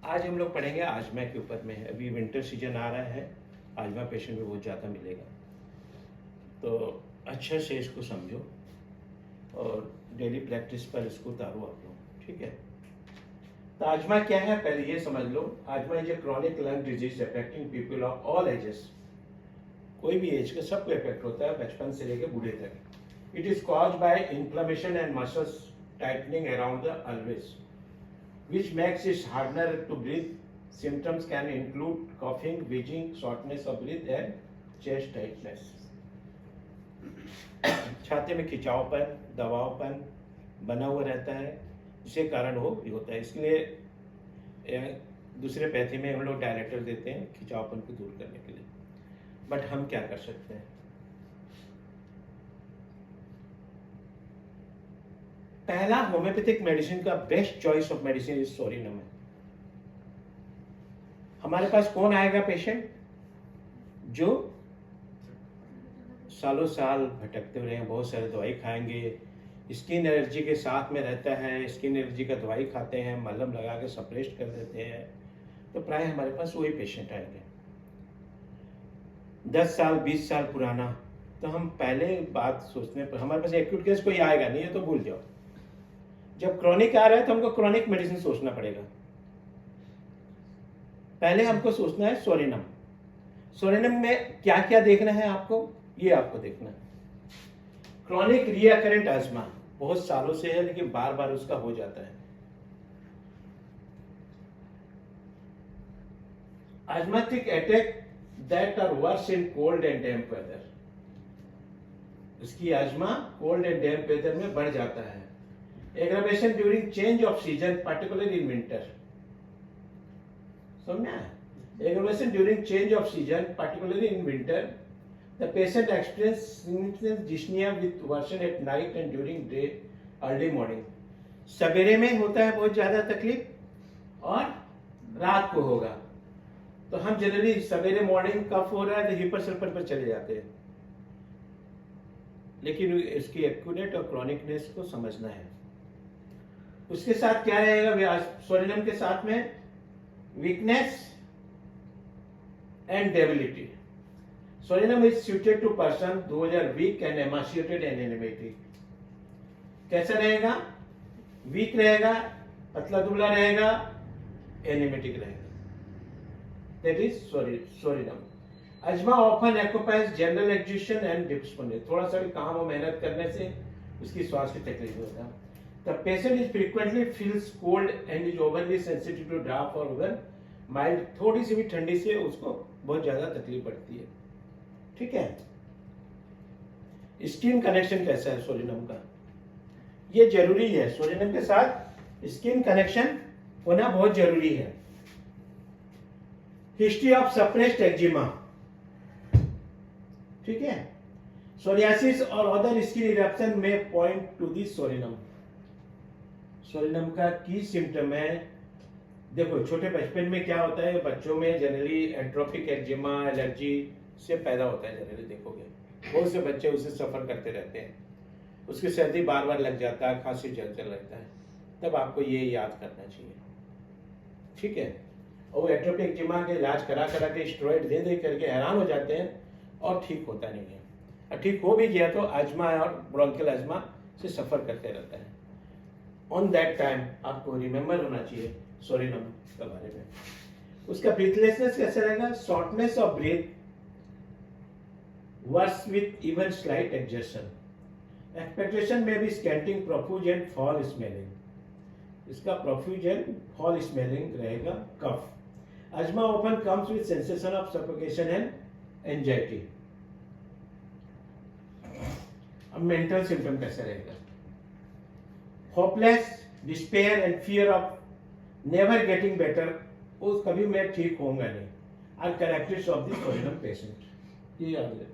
आज हम लोग पढ़ेंगे आजमा के ऊपर में। अभी विंटर सीजन आ रहा है, आजमा पेशेंट में बहुत ज़्यादा मिलेगा, तो अच्छे से इसको समझो और डेली प्रैक्टिस पर इसको उतारो आप लोग, ठीक है। तो आजमा क्या है पहले ये समझ लो। आजमा is a chronic lung disease affecting people of all ages. कोई भी एज का सबको इफेक्ट होता है, बचपन से लेकर बूढ़े तक। It is cause by inflammation and muscles tightening around the always which makes it harder to breathe. Symptoms can include coughing, wheezing, shortness of breath and chest tightness. छाती में खिंचावपन, दबावपन बना हुआ रहता है, जिसके कारण वो होता है। इसलिए दूसरे पैथी में हम लोग डायरेक्टर देते हैं खिंचावपन को दूर करने के लिए। बट हम क्या कर सकते हैं? पहला होम्योपैथिक मेडिसिन का best choice of medicine is psorinum है। हमारे पास कौन आएगा पेशेंट जो सालों साल भटकते रहे, बहुत सारे दवाई खाएंगे, स्किन एलर्जी के साथ में रहता है, स्किन एलर्जी का दवाई खाते हैं, मलहम लगा के सप्रेस कर देते हैं, तो प्राय हमारे पास वही पेशेंट आएंगे। 10 साल 20 साल पुराना, तो हम पहले बात सोचने पर हमारे पास एक्यूट केस कोई आएगा नहीं है, तो भूल जाओ। जब क्रॉनिक आ रहा है तो हमको क्रॉनिक मेडिसिन सोचना पड़ेगा। पहले हमको सोचना है सोरिनम। सोरिनम में क्या क्या देखना है आपको, ये आपको देखना है। क्रॉनिक रिकरेंट अस्थमा बहुत सालों से है, लेकिन बार बार उसका हो जाता है। asthmatic attack that are worse in cold and damp weather। उसकी asthma cold and damp weather में बढ़ जाता है। Aggravation during change of season, particularly in winter। समझा? Aggravation during change of season, particularly in winter, the patient experiences significant dyspnea with worsen at night and during day, early morning। सवेरे में होता है बहुत ज्यादा तकलीफ और रात को होगा, तो हम जनरली सवेरे मॉर्निंग कफ हो रहा है तो हिपर सल्फर पर चले जाते हैं, लेकिन इसकी एक्यूरेट और क्रॉनिकनेस को समझना है। उसके साथ क्या रहेगा सोरिनम के साथ में? Weakness and debility. Psorinum is suited to person though weak and emaciated and anaemic. कैसा रहेगा? वीक रहेगा, पतला दुबला रहेगा, एनिमेटिक रहेगा। That is Psorinum. Asthma often occupies general exhaustion and dyspnoea. थोड़ा सा भी काम और मेहनत करने से उसकी श्वास की तकलीफ होता है। The patient is frequently feels cold and is overly sensitive to draft or even mild। थोड़ी सी भी ठंडी से उसको बहुत ज्यादा तकलीफ पड़ती है, ठीक है। स्किन कनेक्शन कैसा है सोरिनम का? ये जरूरी है, सोरिनम के साथ स्किन कनेक्शन होना बहुत जरूरी है। हिस्ट्री ऑफ सप्रेस्ड एक्जिमा, ठीक है। सोरियासिस और अदर स्किन इरप्शन में point to the Psorinum. Psorinum का की सिम्टम है, देखो छोटे बचपन में क्या होता है, बच्चों में जनरली एट्रोपिक एक्जिमा एलर्जी से पैदा होता है। जनरली देखोगे बहुत से बच्चे उससे सफर करते रहते हैं, उसकी सर्दी बार बार लग जाता है, खांसी चल रहता है, तब आपको ये याद करना चाहिए, ठीक है। और एट्रोपिक एक्जिमा के इलाज करा के स्टेरॉइड दे करके हैरान हो जाते हैं और ठीक होता नहीं है, और ठीक हो भी गया तो अजमा और ब्रोंकियल अजमा से सफर करते रहता है। ऑन दैट टाइम आपको रिमेंबर होना चाहिए सोरिनम के बारे में। उसका ब्रीथलेसनेस कैसे रहेगा? Shortness of breath, worse with even slight exertion. Expectation में भी scanty, profuse and foul smelling. इसका प्रोफ्यूज एंड फॉल स्मेलिंग रहेगा। Cough. Asthma often comes with sensation of suffocation and anxiety. अब मेंटल सिम्टम कैसे रहेगा? Hopeless, despair and fear of never getting better, उस कभी मैं ठीक होऊंगा नहीं, are characteristics of the Psorinum patient. ये याद रहे।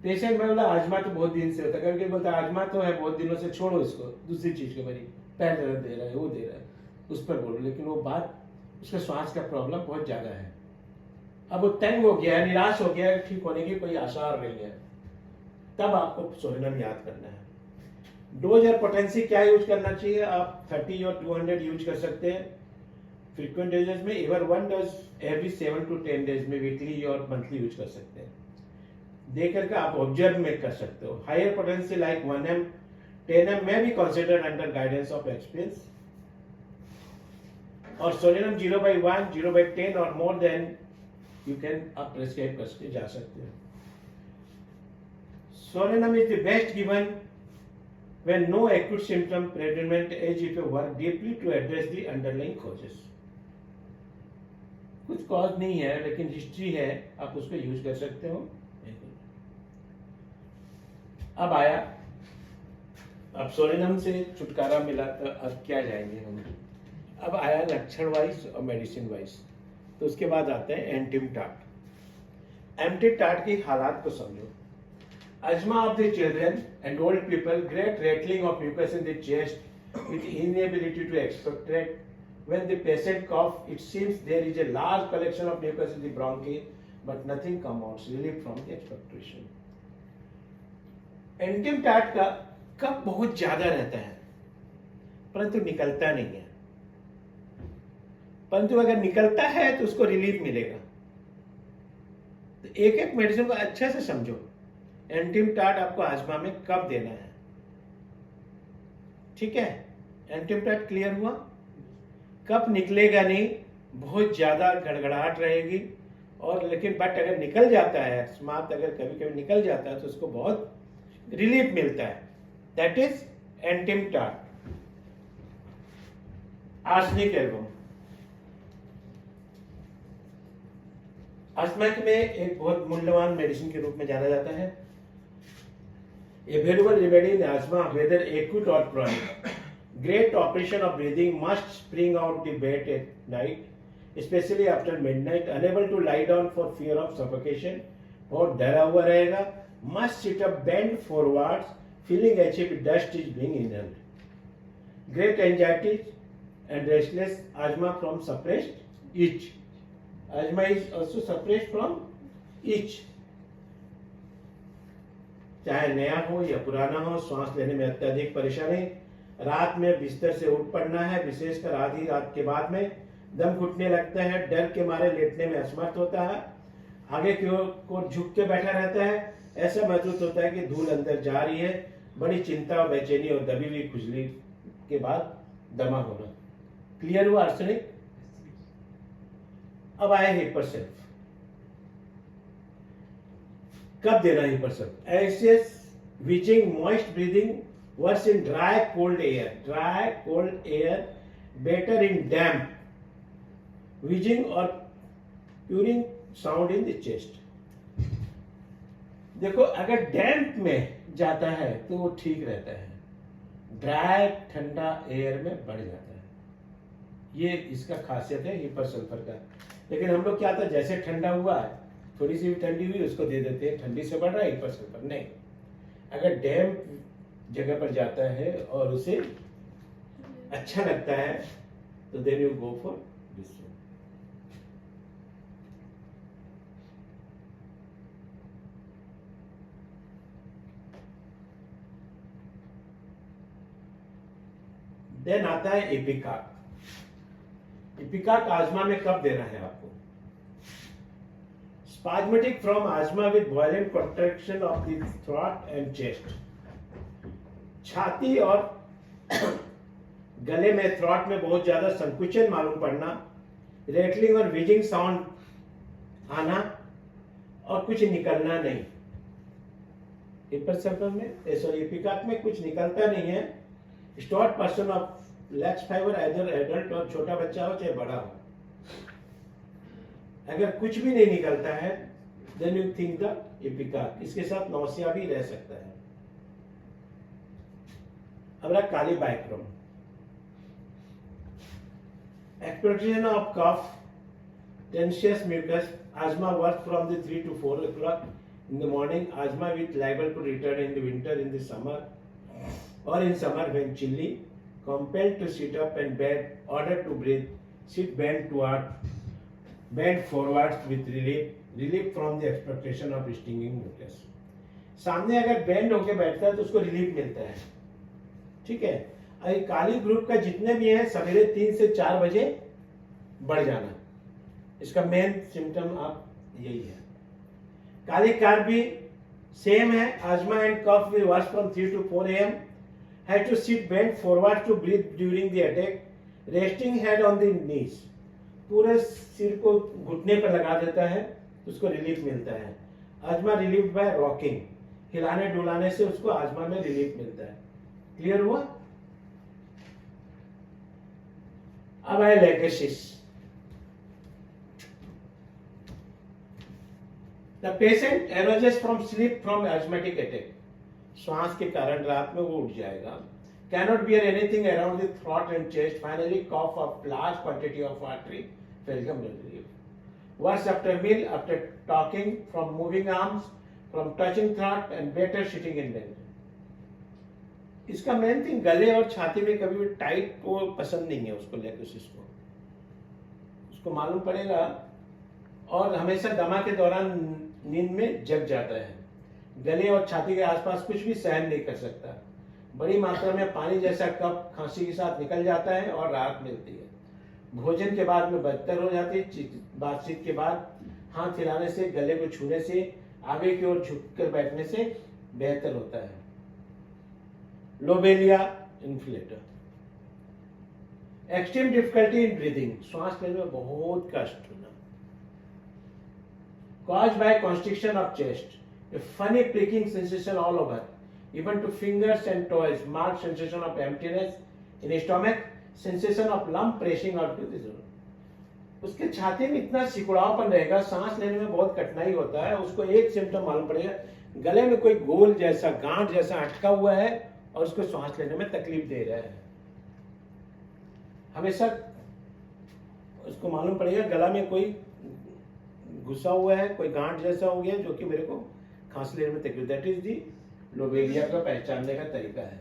पेशेंट में बोला आजमा तो बहुत दिन से होता है, कभी बोलता आजमा तो है बहुत दिनों से, छोड़ो इसको, दूसरी चीज के बारे, पैर दर्द दे रहा है, वो दे रहा है, उस पर बोलो, लेकिन वो बात उसका श्वास का प्रॉब्लम बहुत ज्यादा है, अब वो तंग हो गया है, निराश हो गया है, ठीक होने की कोई आसार नहीं है, तब आपको सोरिनम याद करना है। डोज और पोटेंसी क्या यूज करना चाहिए? आप 30 और 200 यूज कर सकते हैं। फ्रीक्वेंट डोजेज में ever 1 dose every 7 to 10 days में वीकली और मंथली यूज कर सकते हैं। दे करके आप ऑब्जर्व में कर सकते हो। Higher potency like 1 m 10 m may be considered under guidance of experience, और सोडियम 0/1 0/10 और मोर देन यू कैन आप प्रेस्क्राइब करके जा सकते हो। Sodium is the best given when no acute symptom predominant as if you work deeply to address the underlying causes। कुछ cause नहीं है लेकिन हिस्ट्री है, आप उसको यूज कर सकते हो। अब आया, अब सोडियम से छुटकारा मिला तो अब क्या जाएंगे हम। अब आया लक्षण वाइज और मेडिसिन वाइज, तो उसके बाद आते हैं एंटीम टार्ट की हालात को समझो। Asthma of the children and old people, great rattling of mucus in the chest with inability to expectorate. When the patient cough, it seems there is a large collection of mucus in the bronchi, but nothing comes out. Relief from the expectoration. एंटीम tart का कफ बहुत ज्यादा रहता है परंतु निकलता नहीं है, परंतु अगर निकलता है तो उसको रिलीफ मिलेगा। तो एक एक मेडिसिन को अच्छे से समझो। एंटीम टार्ट आपको आजमा में कब देना है, ठीक है। एंटीम टार्ट क्लियर हुआ। कब निकलेगा नहीं, बहुत ज्यादा गड़गड़ाहट रहेगी, और लेकिन बट अगर निकल जाता है, समाप्त अगर कभी कभी निकल जाता है तो उसको बहुत रिलीफ मिलता है। That is एंटीम tart. Arsenic album asthma में एक बहुत मूल्यवान मेडिसिन के रूप में जाना जाता है। A valuable remedy in asthma, whether acute or chronic. Great operation of breathing must spring out the bed at night, especially after midnight. Unable to lie down for fear of suffocation, बहुत डरा हुआ रहेगा। Must sit up bent forwards, feeling as if dust is being inhaled. Great anxiety and restless asthma from suppressed itch. Asthma is also suppressed from itch. चाहे नया हो या पुराना हो, सांस लेने में अत्यधिक परेशानी, रात में बिस्तर से उठ पड़ना है, विशेषकर आधी रात के बाद में दम घुटने लगता है, डर के मारे लेटने में असमर्थ होता है, आगे की ओर झुक के बैठा रहता है, ऐसा महसूस होता है कि धूल अंदर जा रही है, बड़ी चिंता और बेचैनी और दबी हुई खुजली के बाद दमा होना। क्लियर हुआ आर्सेनिक। अब आया हिपरसेल्फ। कब देना Hepar sulph? Anxious, wheezing, moist breathing, worse in dry cold air, better in damp, wheezing और purring sound in the chest. देखो, अगर डैम्प में जाता है तो वो ठीक रहता है, ड्राई ठंडा एयर में बढ़ जाता है। ये इसका खासियत है हिपरसल्फर का। लेकिन हम लोग क्या था, जैसे ठंडा हुआ है, थोड़ी सी भी ठंडी हुई उसको दे देते हैं, ठंडी से बढ़ रहा है हिपरसल्फर। नहीं, अगर डैम्प जगह पर जाता है और उसे अच्छा लगता है तो then you go for this one. Then आता है एपिकाक। एपिकाक आजमा में कब देना है आपको? Spasmodic from asthma with violent contraction of the throat and chest. छाती और गले में, थ्रॉट में बहुत ज्यादा संकुचन मालूम पड़ना, रेटलिंग और विजिंग साउंड आना और कुछ निकलना नहीं। हिपरसल्फर में, सॉरी, एपिकाक में कुछ निकलता नहीं है। Start person of lakhs fibre, either adult और छोटा बच्चा हो चाहे बड़ा हो, अगर कुछ भी नहीं निकलता है then you think the Ipecac. इसके साथ नौसिया भी रह सकता है। अब रहा Kali bichrome. Expectation of cough, tenacious mucus, asthma works from the 3 to 4 o'clock in the morning. Asthma with liable to return in the winter, in the summer, or in summer when chilly. Compelled to sit up and bend, order to breathe, sit bent forwards with relief from the expectation of stinging mucus. सामने अगर bend होके बैठता है तो उसको relief मिलता है, ठीक है। काली ग्रुप का जितने भी हैं सवेरे 3 से 4 बजे बढ़ जाना, इसका मेन सिम्टम आप यही है। काली कार भी सेम है। asthma and cough will worse from 3 to 4 a.m. Have to sit bent forward to breathe during the attack. Resting head on the knees. पूरे सिर को घुटने पर लगा देता है, उसको रिलीफ मिलता है। अजमा रिलीफ बाय रॉकिंग, हिलाने डुलाने से उसको अजमा में रिलीफ मिलता है। क्लियर हुआ? अब है lachesis. The patient arises from sleep from asthmatic attack. श्वास के कारण रात में वो उठ जाएगा। Cannot bear anything around the throat and chest. Finally, cough of large quantity of watery welcome relief. Worse after meal, after talking, from moving arms, from touching throat, and better sitting in bed. इसका main thing गले और छाती में कभी भी tight वो पसंद नहीं है उसको, लेकोसिस को। उसको मालूम पड़ेगा और हमेशा दमा के दौरान नींद में जग जाता है। गले और छाती के आसपास कुछ भी सहन नहीं कर सकता। बड़ी मात्रा में पानी जैसा कफ खांसी के साथ निकल जाता है और राहत मिलती है। भोजन के बाद में बदतर हो जाती है। बातचीत के बाद हाथ हिलाने से, गले को छूने से, आगे की ओर झुककर बैठने से बेहतर होता है। Lobelia inflator, extreme difficulty in breathing, श्वास लेने में बहुत कष्ट होना। Caused by constriction of chest, a funny pricking sensation all over, even to fingers and toes, marked sensation of emptiness in stomach, sensation of lump pressing out to the zone. उसके छाती में इतना सिकुड़ावपन रहेगा, सांस लेने में बहुत कठिनाई होता है। उसको एक सिम्टम मालूम पड़ेगा, गले में कोई गोल जैसा गांठ जैसा अटका हुआ है और उसको सांस लेने में तकलीफ दे रहा है। हमेशा उसको मालूम पड़ेगा गला में कोई घुसा हुआ है, कोई गांठ जैसा हो गया जो कि मेरे को खांसी लेने में तकलीफ। दैट इज दी लोबेलिया का पहचानने का तरीका है।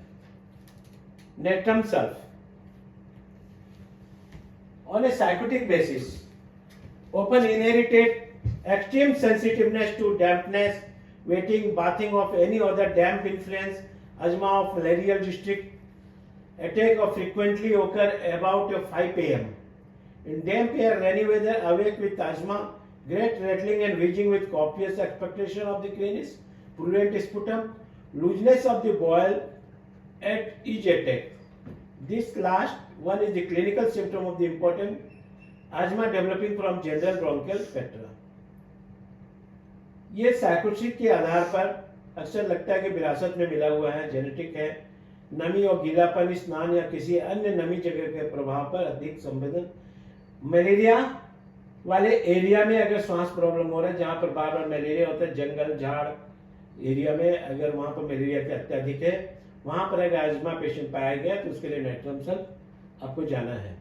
Natrum sulph, on a psychotic basis, often inherited extreme sensitiveness to dampness, wetting, bathing of any other damp influence, asthma of malarial district, attack of frequently occur about 5 a.m. In damp air, rainy weather, awake with asthma, great rattling and wheezing with copious expectation of the cranius, purulent sputum, looseness of the bowel at each attack. This last one is the clinical symptom of the important asthma developing from general bronchial spectra. ये साइकोसिस के आधार पर अक्सर लगता है कि विरासत में मिला हुआ है, जेनेटिक है। नमी और गीलापन, स्नान या किसी अन्य नमी जगह के प्रभाव पर अधिक संवेदन। मलेरिया वाले एरिया में अगर श्वास प्रॉब्लम हो रहा है, जहां पर बार बार मलेरिया होता है, जंगल झाड़ एरिया में अगर वहां पर मलेरिया के अत्यधिक है, वहां पर अगर अजमा पेशेंट पाया गया तो उसके लिए नेट्रम सल्फ आपको जाना है।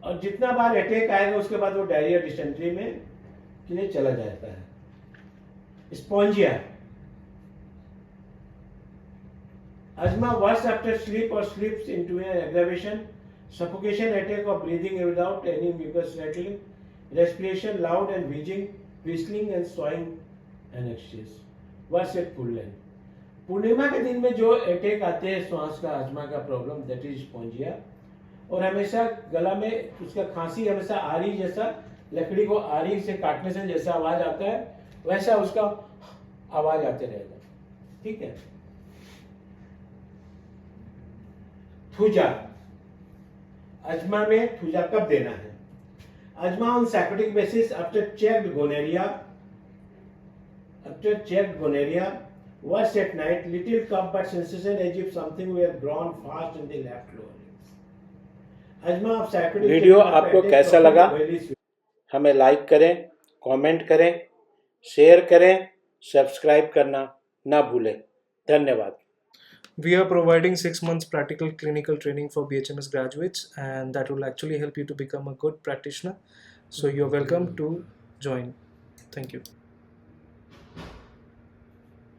और जितना बार अटैक आएगा उसके बाद वो डायरिया डिसेंट्री में के लिए चला जाता है। स्पॉन्जिया, अजमा वर्स आफ्टर स्लीप और sleeps into an aggravation, suffocation, attack of breathing without any mucus rattling, respiration loud and wheezing, whistling and swaying anxious. Worse at full length. पूर्णिमा के दिन में जो अटैक आते हैं श्वास का, अजमा का प्रॉब्लम, दैट इज स्पॉन्जिया। और हमेशा गला में उसका खांसी हमेशा आरी जैसा, लकड़ी को आरी से काटने से जैसा आवाज आता है वैसा उसका आवाज आते रहेगा। ठीक है। थूजा, अजमा में थूजा कब देना है? Asthma on sycotic basis after checked gonorrhoea, worse at night, little cough but sensation as if something were drawn fast in the left lower limbs. Asthma of sycotic. Video आपको कैसा लगा हमें like करें, comment करें, share करें, subscribe करना ना भूलें। धन्यवाद। We are providing 6 months practical clinical training for BHMS graduates, and that will actually help you to become a good practitioner. So you're welcome to join. Thank you.